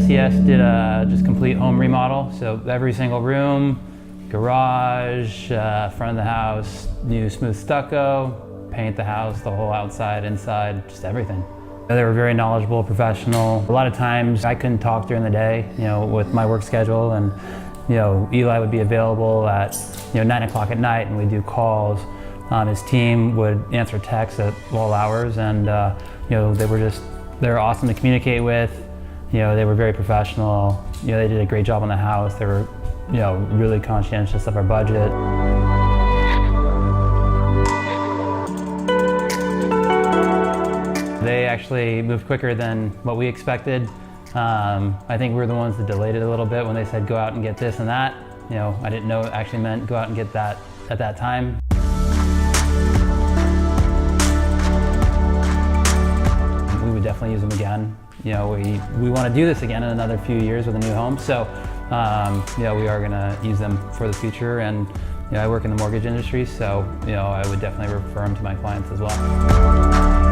SES did a just complete home remodel, so every single room, garage, front of the house, new smooth stucco, paint the house, the whole outside, inside, just everything. They were very knowledgeable, professional. A lot of times I couldn't talk during the day, with my work schedule, and Eli would be available at 9 o'clock at night, and we'd do calls. His team would answer texts at all hours, and they were awesome to communicate with. They were very professional. They did a great job on the house. They were really conscientious of our budget. They actually moved quicker than what we expected. I think we were the ones that delayed it a little bit when they said go out and get this and that. I didn't know it actually meant go out and get that at that time. We would definitely use them again. We want to do this again in another few years with a new home, so we are going to use them for the future. And I work in the mortgage industry, so I would definitely refer them to my clients as well.